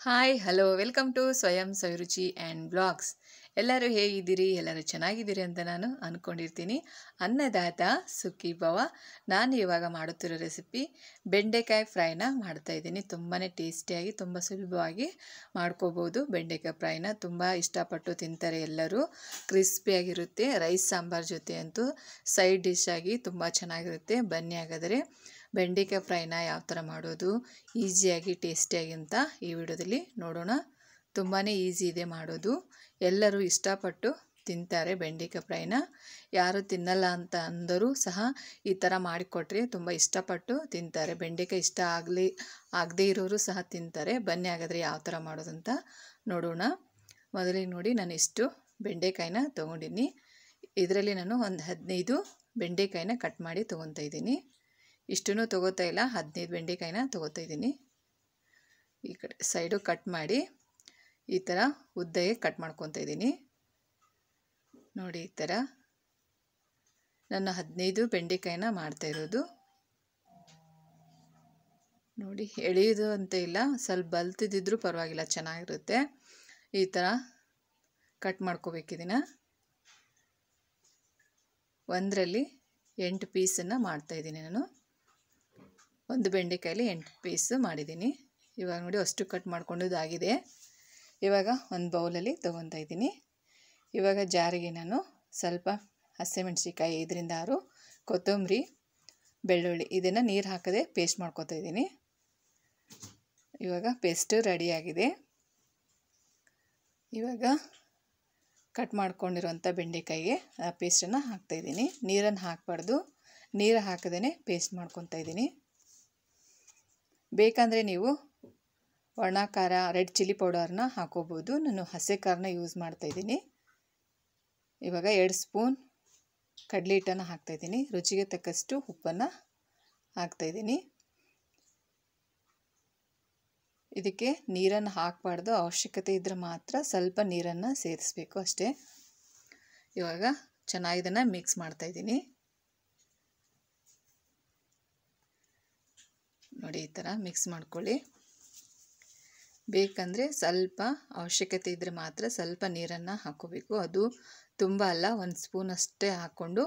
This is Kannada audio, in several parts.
ಹಾಯ್ ಹಲೋ ವೆಲ್ಕಮ್ ಟು ಸ್ವಯಂ ಸವಿರುಚಿ ಆ್ಯಂಡ್ ಬ್ಲಾಗ್ಸ್. ಎಲ್ಲರೂ ಹೇಗಿದ್ದೀರಿ? ಎಲ್ಲರೂ ಚೆನ್ನಾಗಿದ್ದೀರಿ ಅಂತ ನಾನು ಅಂದ್ಕೊಂಡಿರ್ತೀನಿ. ಅನ್ನದಾತ ಸುಖಿ ಭವ. ನಾನು ಇವಾಗ ಮಾಡುತ್ತಿರೋ ರೆಸಿಪಿ ಬೆಂಡೆಕಾಯಿ ಫ್ರೈನ ಮಾಡ್ತಾಯಿದ್ದೀನಿ. ತುಂಬಾ ಟೇಸ್ಟಿಯಾಗಿ ತುಂಬ ಸುಲಭವಾಗಿ ಮಾಡ್ಕೋಬೋದು. ಬೆಂಡೆಕಾಯಿ ಫ್ರೈನ ತುಂಬ ಇಷ್ಟಪಟ್ಟು ತಿಂತಾರೆ ಎಲ್ಲರೂ. ಕ್ರಿಸ್ಪಿಯಾಗಿರುತ್ತೆ. ರೈಸ್ ಸಾಂಬಾರ್ ಜೊತೆ ಅಂತೂ ಸೈಡ್ ಡಿಶ್ ಆಗಿ ತುಂಬ ಚೆನ್ನಾಗಿರುತ್ತೆ. ಬನ್ನಿ ಹಾಗಾದರೆ ಬೆಂಡೆಕಾಯಿ ಫ್ರೈನ ಯಾವ ಥರ ಮಾಡೋದು ಈಸಿಯಾಗಿ ಟೇಸ್ಟಿಯಾಗಿ ಅಂತ ಈ ವಿಡಿಯೋದಲ್ಲಿ ನೋಡೋಣ. ತುಂಬಾ ಈಸಿ ಇದೆ ಮಾಡೋದು. ಎಲ್ಲರೂ ಇಷ್ಟಪಟ್ಟು ತಿಂತಾರೆ ಬೆಂಡೆಕಾಯಿ ಫ್ರೈನ. ಯಾರು ತಿನ್ನಲ್ಲ ಅಂತ ಅಂದರೂ ಸಹ ಈ ಥರ ಮಾಡಿಕೊಟ್ರೆ ತುಂಬ ಇಷ್ಟಪಟ್ಟು ತಿಂತಾರೆ. ಬೆಂಡೆಕಾಯಿ ಇಷ್ಟ ಆಗದೇ ಇರೋರು ಸಹ ತಿಂತಾರೆ. ಬನ್ನಿ ಹಾಗಾದರೆ ಯಾವ ಥರ ಮಾಡೋದಂತ ನೋಡೋಣ. ಮೊದಲಿಗೆ ನೋಡಿ, ನಾನು ಇಷ್ಟು ಬೆಂಡೆಕಾಯಿನ ತೊಗೊಂಡಿನಿ. ಇದರಲ್ಲಿ ನಾನು ಒಂದು 15 ಬೆಂಡೆಕಾಯಿನ ಕಟ್ ಮಾಡಿ ತೊಗೊತಾ ಇದ್ದೀನಿ. ಇಷ್ಟೂ ತೊಗೋತಾ ಇಲ್ಲ, 15 ಬೆಂಡೆಕಾಯಿನ ತೊಗೋತಾ ಇದ್ದೀನಿ. ಈ ಕಡೆ ಸೈಡು ಕಟ್ ಮಾಡಿ ಈ ಥರ ಉದ್ದಗೆ ಕಟ್ ಮಾಡ್ಕೊತಾ ಇದ್ದೀನಿ. ನೋಡಿ, ಈ ಥರ ನಾನು 15 ಬೆಂಡೆಕಾಯಿನ ಮಾಡ್ತಾ ಇರೋದು. ನೋಡಿ, ಎಳೆಯೋದು ಅಂತ ಇಲ್ಲ, ಸ್ವಲ್ಪ ಬಲ್ತಿದ್ದರೂ ಪರವಾಗಿಲ್ಲ, ಚೆನ್ನಾಗಿರುತ್ತೆ. ಈ ಥರ ಕಟ್ ಮಾಡ್ಕೋಬೇಕಿದ್ದೀನ. ಒಂದರಲ್ಲಿ 8 ಪೀಸನ್ನು ಮಾಡ್ತಾಯಿದ್ದೀನಿ ನಾನು. ಒಂದು ಬೆಂಡೆಕಾಯಲ್ಲಿ 8 ಪೀಸು ಮಾಡಿದ್ದೀನಿ. ಇವಾಗ ನೋಡಿ, ಅಷ್ಟು ಕಟ್ ಮಾಡ್ಕೊಂಡದಾಗಿದೆ. ಇವಾಗ ಒಂದು ಬೌಲಲ್ಲಿ ತೊಗೊತಾ ಇದ್ದೀನಿ. ಇವಾಗ ಜಾರಿಗೆ ನಾನು ಸ್ವಲ್ಪ ಹಸಿಮೆಣಸಿಕಾಯಿ 5ರಿಂದ 6, ಕೊತ್ತಂಬರಿ, ಬೆಳ್ಳುಳ್ಳಿ ಇದನ್ನು ನೀರು ಹಾಕದೆ ಪೇಸ್ಟ್ ಮಾಡ್ಕೊತಾ ಇದ್ದೀನಿ. ಇವಾಗ ಪೇಸ್ಟು ರೆಡಿಯಾಗಿದೆ. ಇವಾಗ ಕಟ್ ಮಾಡ್ಕೊಂಡಿರೋಂಥ ಬೆಂಡೆಕಾಯಿಗೆ ಆ ಪೇಸ್ಟನ್ನು ಹಾಕ್ತಾಯಿದ್ದೀನಿ. ನೀರನ್ನು ಹಾಕಬಾರ್ದು, ನೀರು ಹಾಕದೇ ಪೇಸ್ಟ್ ಮಾಡ್ಕೊತಾ ಇದ್ದೀನಿ. ಬೇಕಂದರೆ ನೀವು ಒಣ ಖಾರ, ರೆಡ್ ಚಿಲ್ಲಿ ಪೌಡರ್ನ ಹಾಕೋಬೋದು. ನಾನು ಹಸಿ ಖಾರನ ಯೂಸ್ ಮಾಡ್ತಾಯಿದ್ದೀನಿ. ಇವಾಗ 2 ಸ್ಪೂನ್ ಕಡಲೆ ಹಿಟ್ಟನ್ನು ಹಾಕ್ತಾಯಿದ್ದೀನಿ. ರುಚಿಗೆ ತಕ್ಕಷ್ಟು ಉಪ್ಪನ್ನು ಹಾಕ್ತಾಯಿದ್ದೀನಿ. ಇದಕ್ಕೆ ನೀರನ್ನು ಹಾಕಬಾರ್ದು, ಅವಶ್ಯಕತೆ ಇದ್ದರೆ ಮಾತ್ರ ಸ್ವಲ್ಪ ನೀರನ್ನು ಸೇರಿಸಬೇಕು ಅಷ್ಟೇ. ಇವಾಗ ಚೆನ್ನಾಗಿ ಇದನ್ನು ಮಿಕ್ಸ್ ಮಾಡ್ತಾಯಿದ್ದೀನಿ. ನೋಡಿ, ಈ ಥರ ಮಿಕ್ಸ್ ಮಾಡ್ಕೊಳ್ಳಿ. ಬೇಕಂದರೆ ಸ್ವಲ್ಪ ಅವಶ್ಯಕತೆ ಇದ್ದರೆ ಮಾತ್ರ ಸ್ವಲ್ಪ ನೀರನ್ನು ಹಾಕ್ಕೋಬೇಕು. ಅದು ತುಂಬ ಅಲ್ಲ, 1 ಸ್ಪೂನ್ ಅಷ್ಟೇ ಹಾಕ್ಕೊಂಡು,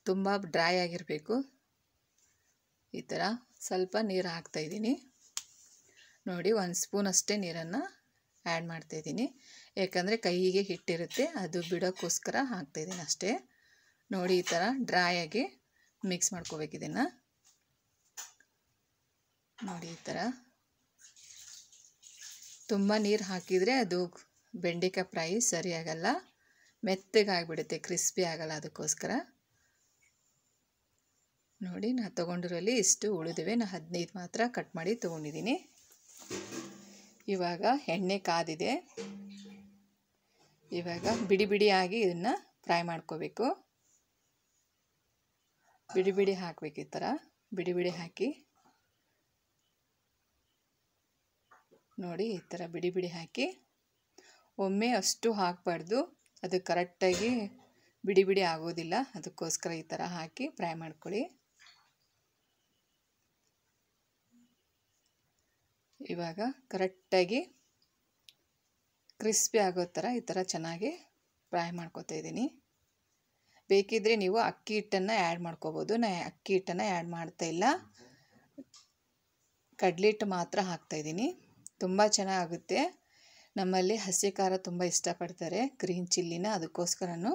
ತುಂಬ ಡ್ರೈ ಆಗಿರಬೇಕು. ಈ ಥರ ಸ್ವಲ್ಪ ನೀರು ಹಾಕ್ತಾಯಿದ್ದೀನಿ. ನೋಡಿ, 1 ಸ್ಪೂನ್ ಅಷ್ಟೇ ನೀರನ್ನು ಆ್ಯಡ್ ಮಾಡ್ತಾಯಿದ್ದೀನಿ. ಯಾಕಂದರೆ ಕೈಗೆ ಹಿಟ್ಟಿರುತ್ತೆ, ಅದು ಬಿಡೋಕ್ಕೋಸ್ಕರ ಹಾಕ್ತಾಯಿದ್ದೀನಿ ಅಷ್ಟೇ. ನೋಡಿ, ಈ ಥರ ಡ್ರೈ ಆಗಿ ಮಿಕ್ಸ್ ಮಾಡ್ಕೋಬೇಕು ಇದನ್ನು. ನೋಡಿ, ಈ ಥರ ತುಂಬ ನೀರು ಹಾಕಿದರೆ ಅದು ಬೆಂಡೆಕಾಯಿ ಫ್ರೈ ಸರಿಯಾಗಲ್ಲ, ಮೆತ್ತಗಾಗಿಬಿಡುತ್ತೆ, ಕ್ರಿಸ್ಪಿ ಆಗಲ್ಲ. ಅದಕ್ಕೋಸ್ಕರ ನೋಡಿ, ನಾನು ತೊಗೊಂಡಿರೋಲ್ಲಿ ಇಷ್ಟು ಉಳಿದಿವೆ. ನಾನು 15 ಮಾತ್ರ ಕಟ್ ಮಾಡಿ ತೊಗೊಂಡಿದ್ದೀನಿ. ಇವಾಗ ಎಣ್ಣೆ ಕಾದಿದೆ. ಇವಾಗ ಬಿಡಿ ಬಿಡಿಯಾಗಿ ಇದನ್ನು ಫ್ರೈ ಮಾಡ್ಕೋಬೇಕು. ಬಿಡಿ ಬಿಡಿ ಹಾಕಬೇಕು. ಈ ಥರ ಬಿಡಿ ಬಿಡಿ ಹಾಕಿ ನೋಡಿ, ಈ ಥರ ಬಿಡಿ ಬಿಡಿ ಹಾಕಿ. ಒಮ್ಮೆ ಅಷ್ಟು ಹಾಕಬಾರ್ದು, ಅದು ಕರೆಕ್ಟಾಗಿ ಬಿಡಿ ಬಿಡಿ ಆಗೋದಿಲ್ಲ. ಅದಕ್ಕೋಸ್ಕರ ಈ ಥರ ಹಾಕಿ ಫ್ರೈ ಮಾಡ್ಕೊಳ್ಳಿ. ಇವಾಗ ಕರೆಕ್ಟಾಗಿ ಕ್ರಿಸ್ಪಿ ಆಗೋ ಥರ ಈ ಥರ ಚೆನ್ನಾಗಿ ಫ್ರೈ ಮಾಡ್ಕೊತಾ ಇದ್ದೀನಿ. ಬೇಕಿದ್ದರೆ ನೀವು ಅಕ್ಕಿ ಹಿಟ್ಟನ್ನು ಆ್ಯಡ್ ಮಾಡ್ಕೋಬೋದು. ನಾನು ಅಕ್ಕಿ ಹಿಟ್ಟನ್ನು ಆ್ಯಡ್ ಮಾಡ್ತಾಯಿಲ್ಲ, ಕಡಲೆ ಹಿಟ್ಟು ಮಾತ್ರ ಹಾಕ್ತಾಯಿದ್ದೀನಿ. ತುಂಬ ಚೆನ್ನಾಗುತ್ತೆ. ನಮ್ಮಲ್ಲಿ ಹಸಿ ಖಾರ ತುಂಬ ಇಷ್ಟಪಡ್ತಾರೆ, ಗ್ರೀನ್ ಚಿಲ್ಲಿನ. ಅದಕ್ಕೋಸ್ಕರ ನಾನು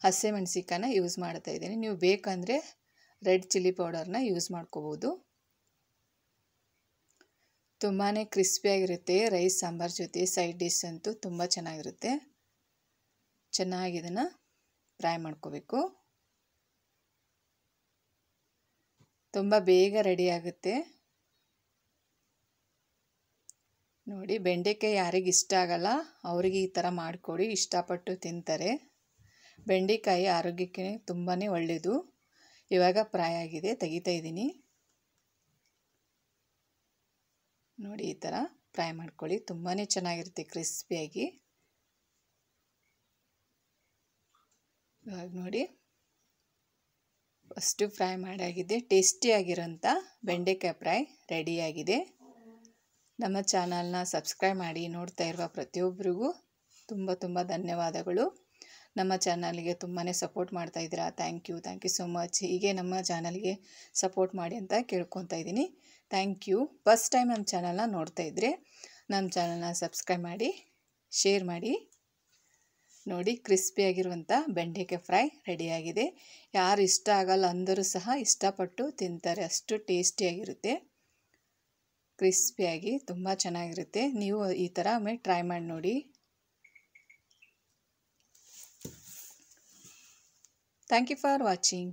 ಹಸಿಮೆಣಸಿಕಾಯಿನ ಯೂಸ್ ಮಾಡ್ತಾಯಿದ್ದೀನಿ. ನೀವು ಬೇಕಂದರೆ ರೆಡ್ ಚಿಲ್ಲಿ ಪೌಡರ್ನ ಯೂಸ್ ಮಾಡ್ಕೋಬೋದು. ತುಂಬಾ ಕ್ರಿಸ್ಪಿಯಾಗಿರುತ್ತೆ. ರೈಸ್ ಸಾಂಬಾರ್ ಜೊತೆ ಸೈಡ್ ಡಿಶ್ ಅಂತೂ ತುಂಬ ಚೆನ್ನಾಗಿರುತ್ತೆ. ಚೆನ್ನಾಗಿ ಇದನ್ನು ಫ್ರೈ ಮಾಡ್ಕೋಬೇಕು. ತುಂಬ ಬೇಗ ರೆಡಿ ಆಗುತ್ತೆ. ನೋಡಿ, ಬೆಂಡೆಕಾಯಿ ಯಾರಿಗೆ ಇಷ್ಟ ಆಗಲ್ಲ ಅವರಿಗೆ ಈ ಥರ ಮಾಡಿಕೊಡಿ, ಇಷ್ಟಪಟ್ಟು ತಿಂತಾರೆ. ಬೆಂಡೆಕಾಯಿ ಆರೋಗ್ಯಕ್ಕೆ ತುಂಬಾ ಒಳ್ಳೆಯದು. ಇವಾಗ ಫ್ರೈ ಆಗಿದೆ, ತೆಗಿತಾ ಇದ್ದೀನಿ. ನೋಡಿ, ಈ ಥರ ಫ್ರೈ ಮಾಡ್ಕೊಳ್ಳಿ. ತುಂಬಾ ಚೆನ್ನಾಗಿರುತ್ತೆ ಕ್ರಿಸ್ಪಿಯಾಗಿ. ಇವಾಗ ನೋಡಿ, ಅಷ್ಟು ಫ್ರೈ ಮಾಡಾಗಿದೆ. ಟೇಸ್ಟಿಯಾಗಿರೋಂಥ ಬೆಂಡೆಕಾಯಿ ಫ್ರೈ ರೆಡಿಯಾಗಿದೆ. ನಮ್ಮ ಚಾನಲ್ನ ಸಬ್ಸ್ಕ್ರೈಬ್ ಮಾಡಿ ನೋಡ್ತಾ ಇರುವ ಪ್ರತಿಯೊಬ್ಬರಿಗೂ ತುಂಬ ಧನ್ಯವಾದಗಳು. ನಮ್ಮ ಚಾನಲ್ಗೆ ತುಂಬಾ ಸಪೋರ್ಟ್ ಮಾಡ್ತಾ ಇದ್ದೀರಾ. Thank you so much. ಹೀಗೆ ನಮ್ಮ ಚಾನಲ್ಗೆ ಸಪೋರ್ಟ್ ಮಾಡಿ ಅಂತ ಕೇಳ್ಕೊತಾ ಇದ್ದೀನಿ. Thank you. ಫಸ್ಟ್ ಟೈಮ್ ನಮ್ಮ ಚಾನಲ್ನ ನೋಡ್ತಾ ಇದ್ದರೆ ನಮ್ಮ ಚಾನಲ್ನ ಸಬ್ಸ್ಕ್ರೈಬ್ ಮಾಡಿ, ಶೇರ್ ಮಾಡಿ. ನೋಡಿ, ಕ್ರಿಸ್ಪಿಯಾಗಿರುವಂಥ ಬೆಂಡೆಕಾಯಿ ಫ್ರೈ ರೆಡಿಯಾಗಿದೆ. ಯಾರು ಇಷ್ಟ ಆಗಲ್ಲ ಅಂದರೂ ಸಹ ಇಷ್ಟಪಟ್ಟು ತಿಂತಾರೆ, ಅಷ್ಟು ಟೇಸ್ಟಿಯಾಗಿರುತ್ತೆ. ಕ್ರಿಸ್ಪಿಯಾಗಿ ತುಂಬ ಚೆನ್ನಾಗಿರುತ್ತೆ. ನೀವು ಈ ಥರ ಒಮ್ಮೆ ಟ್ರೈ ಮಾಡಿ ನೋಡಿ. Thank you for watching.